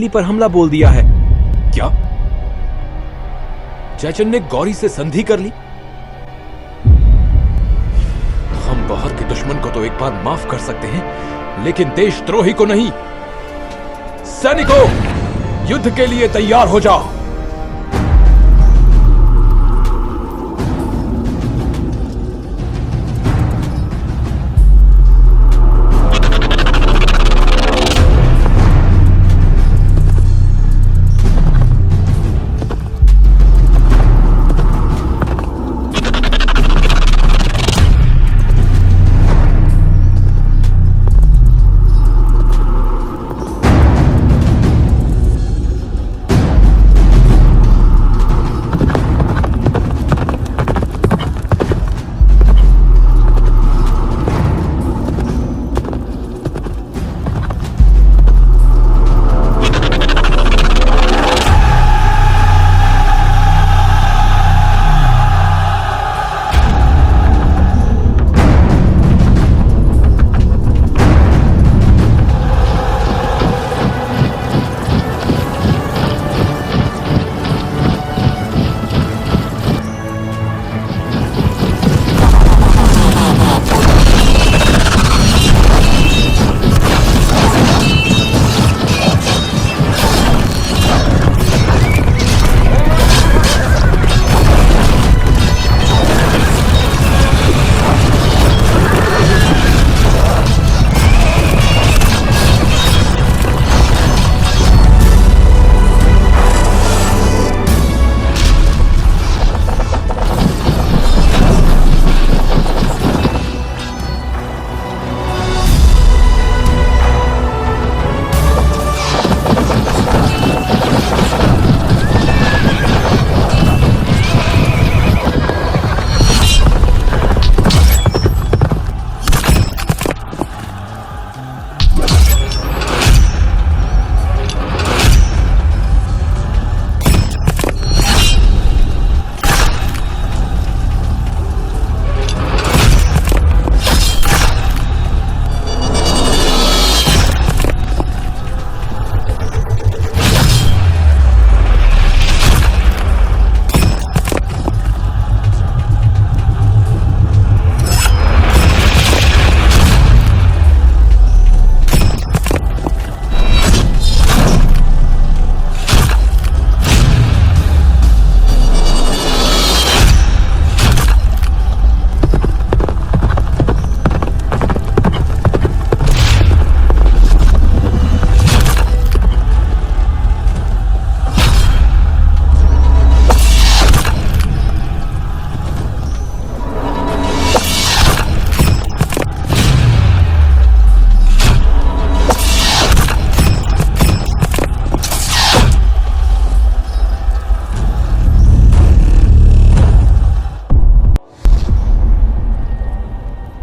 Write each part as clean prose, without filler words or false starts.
पर हमला बोल दिया है। क्या? जयचंद ने गौरी से संधि कर ली? हम बाहर के दुश्मन को तो एक बार माफ कर सकते हैं, लेकिन देशद्रोही को नहीं। सैनिकों, युद्ध के लिए तैयार हो जाओ।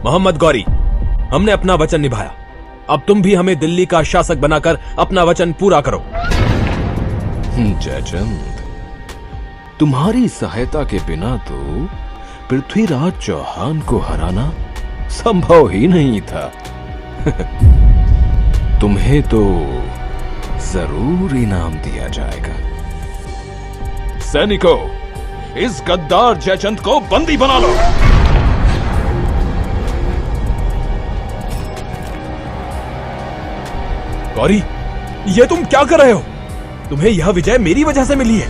मोहम्मद गौरी, हमने अपना वचन निभाया। अब तुम भी हमें दिल्ली का शासक बनाकर अपना वचन पूरा करो। जयचंद, तुम्हारी सहायता के बिना तो पृथ्वीराज चौहान को हराना संभव ही नहीं था। तुम्हें तो जरूर इनाम दिया जाएगा। सैनिकों, इस गद्दार जयचंद को बंदी बना लो। गौरी, ये तुम क्या कर रहे हो? तुम्हें यह विजय मेरी वजह से मिली है।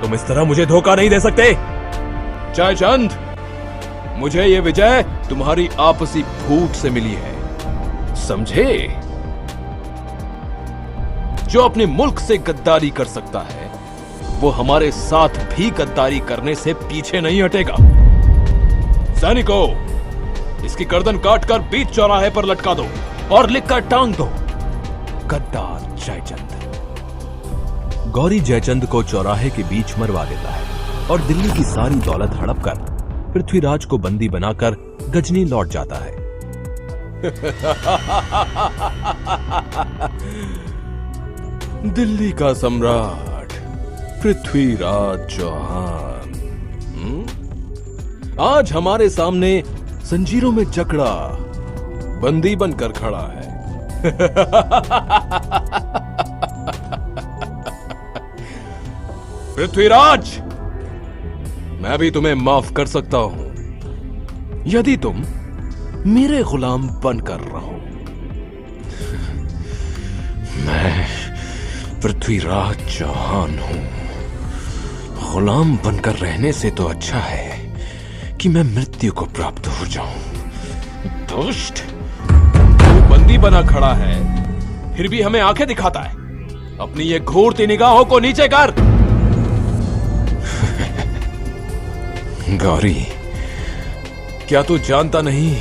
तुम इस तरह मुझे धोखा नहीं दे सकते। जयचंद, मुझे यह विजय तुम्हारी आपसी फूट से मिली है, समझे? जो अपने मुल्क से गद्दारी कर सकता है, वो हमारे साथ भी गद्दारी करने से पीछे नहीं हटेगा। सैनिकों, इसकी गर्दन काटकर बीच चौराहे पर लटका दो और लिखकर टांग दो, गद्दार जयचंद। गौरी जयचंद को चौराहे के बीच मरवा देता है और दिल्ली की सारी दौलत हड़प कर पृथ्वीराज को बंदी बनाकर गजनी लौट जाता है। दिल्ली का सम्राट पृथ्वीराज चौहान आज हमारे सामने जंजीरों में जकड़ा बंदी बनकर खड़ा है। पृथ्वीराज, मैं भी तुम्हें माफ कर सकता हूं यदि तुम मेरे गुलाम बनकर रहो। मैं पृथ्वीराज चौहान हूं। गुलाम बनकर रहने से तो अच्छा है कि मैं मृत्यु को प्राप्त हो जाऊं। दुष्ट, तू बंदी बना खड़ा है, फिर भी हमें आंखें दिखाता है। अपनी ये घूरती निगाहों को नीचे कर। गौरी, क्या तू जानता नहीं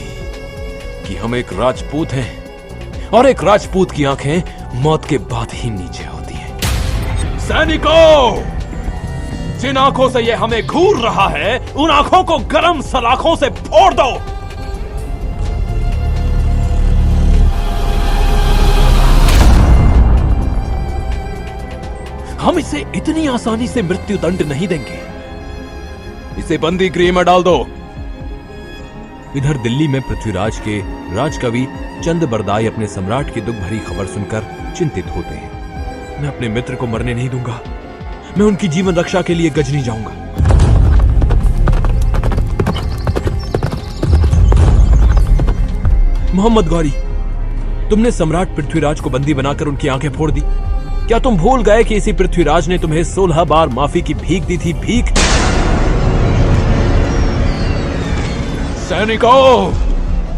कि हम एक राजपूत हैं और एक राजपूत की आंखें मौत के बाद ही नीचे होती हैं। सैनिकों, जिन आंखों से ये हमें घूर रहा है, उन आंखों को गरम सलाखों से फोड़ दो। हम इसे इतनी आसानी से मृत्यु दंड नहीं देंगे। इसे बंदी गृह में डाल दो। इधर दिल्ली में पृथ्वीराज के राजकवि चंद बरदाई अपने सम्राट की दुख भरी खबर सुनकर चिंतित होते हैं। मैं अपने मित्र को मरने नहीं दूंगा। मैं उनकी जीवन रक्षा के लिए गजनी जाऊंगा। मोहम्मद गौरी, तुमने सम्राट पृथ्वीराज को बंदी बनाकर उनकी आंखें फोड़ दी। क्या तुम भूल गए कि इसी पृथ्वीराज ने तुम्हें 16 बार माफी की भीख दी थी? भीख। सैनिकों,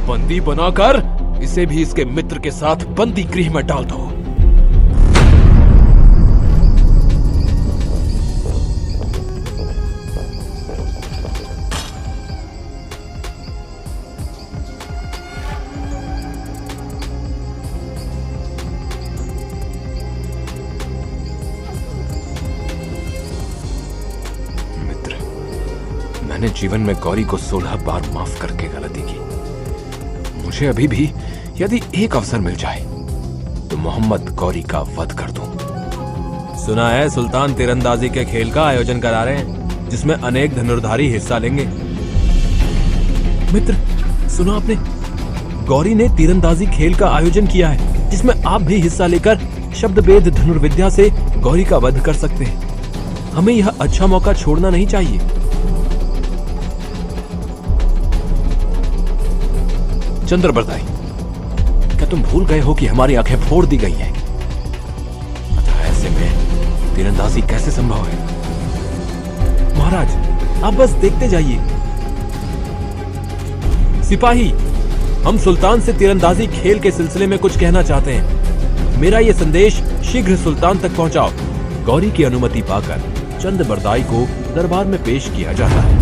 बंदी बनाकर इसे भी इसके मित्र के साथ बंदी गृह में डाल दो। मित्र, मैंने जीवन में गौरी को 16 बार माफ करके गलती की। मुझे अभी भी यदि एक अवसर मिल जाए तो मोहम्मद गौरी का वध कर दूं। सुना है सुल्तान तीरंदाजी के खेल का आयोजन करा रहे हैं, जिसमें अनेक धनुर्धारी हिस्सा लेंगे। मित्र, सुना आपने? गौरी ने तीरंदाजी खेल का आयोजन किया है, जिसमें आप भी हिस्सा लेकर शब्दभेद धनुर्विद्या से गौरी का वध कर सकते हैं। हमें यह अच्छा मौका छोड़ना नहीं चाहिए। चंद्र बरदाई, क्या तुम भूल गए हो कि हमारी आंखें फोड़ दी गई हैं? अतः ऐसे में तीरंदाजी कैसे संभव है? महाराज, आप बस देखते जाइए। सिपाही, हम सुल्तान से तीरंदाजी खेल के सिलसिले में कुछ कहना चाहते हैं। मेरा यह संदेश शीघ्र सुल्तान तक पहुंचाओ। गौरी की अनुमति पाकर चंद बरदाई को दरबार में पेश किया जाता है।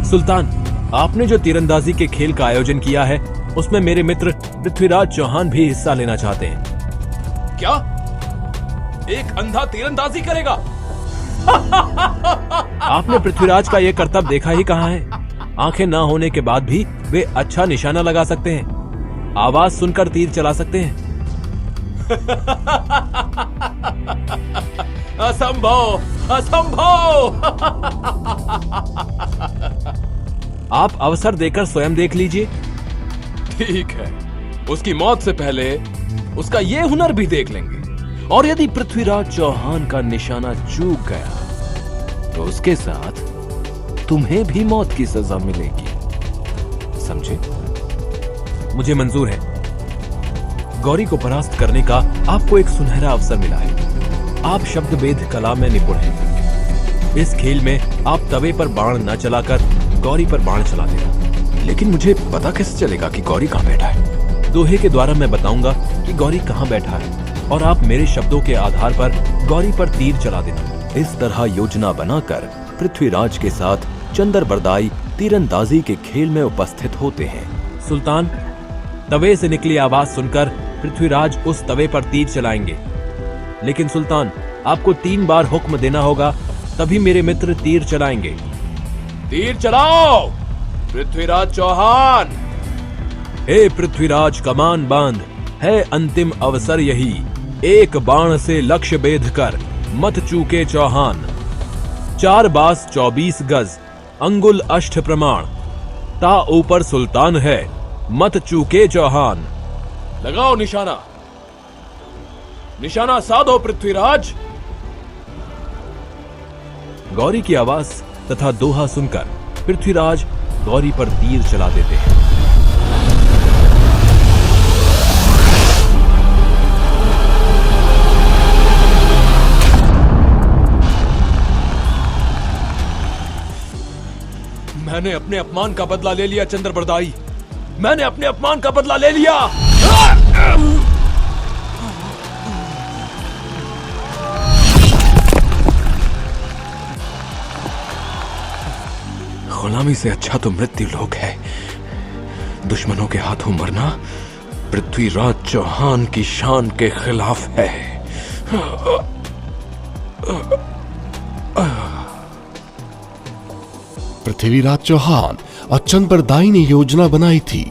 सुल्तान, आपने जो तीरंदाजी के खेल का आयोजन किया है, उसमें मेरे मित्र पृथ्वीराज चौहान भी हिस्सा लेना चाहते हैं। क्या एक अंधा तीरंदाजी करेगा? आपने पृथ्वीराज का यह कर्तव्य देखा ही कहाँ है? आंखें ना होने के बाद भी वे अच्छा निशाना लगा सकते हैं, आवाज सुनकर तीर चला सकते हैं। असंभव, असंभव। आप अवसर देकर स्वयं देख लीजिए। ठीक है, उसकी मौत से पहले उसका ये हुनर भी देख लेंगे। और यदि पृथ्वीराज चौहान का निशाना चूक गया तो उसके साथ तुम्हें भी मौत की सजा मिलेगी। समझे? मुझे मंजूर है। गौरी को परास्त करने का आपको एक सुनहरा अवसर मिला है। आप शब्दभेद कला में निपुण हैं। इस खेल में आप तवे पर बाण न चलाकर गौरी पर बाण चला देना। लेकिन मुझे पता कैसे चलेगा कि गौरी कहां बैठा है? दोहे के द्वारा मैं बताऊंगा कि गौरी कहां बैठा है, और आप मेरे शब्दों के आधार पर गौरी पर तीर चला देना। इस तरह योजना बनाकर पृथ्वीराज के साथ चंदर बरदाई तीरंदाजी के खेल में उपस्थित होते हैं। सुल्तान, तवे से निकली आवाज सुनकर पृथ्वीराज उस तवे पर तीर चलाएंगे। लेकिन सुल्तान, आपको 3 बार हुक्म देना होगा, तभी मेरे मित्र तीर चलाएंगे। तीर चलाओ पृथ्वीराज चौहान। हे पृथ्वीराज, कमान बांध, है अंतिम अवसर यही। एक बाण से लक्ष्य बेध कर, मत चूके चौहान। 4 बास 24 गज, अंगुल अष्ट प्रमाण। ता ऊपर सुल्तान है, मत चूके चौहान। लगाओ निशाना, निशाना साधो पृथ्वीराज। गौरी की आवाज तथा दोहा सुनकर पृथ्वीराज गौरी पर तीर चला देते हैं। मैंने अपने अपमान का बदला ले लिया चंद्रबरदाई, मैंने अपने अपमान का बदला ले लिया। गुलामी से अच्छा तो मृत्यु लोक है। दुश्मनों के हाथों मरना पृथ्वीराज चौहान की शान के खिलाफ है। पृथ्वीराज चौहान और चंद्रबरदाई ने योजना बनाई थी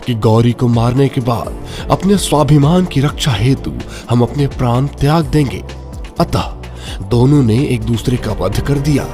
कि गौरी को मारने के बाद अपने स्वाभिमान की रक्षा हेतु हम अपने प्राण त्याग देंगे। अतः दोनों ने एक दूसरे का वध कर दिया।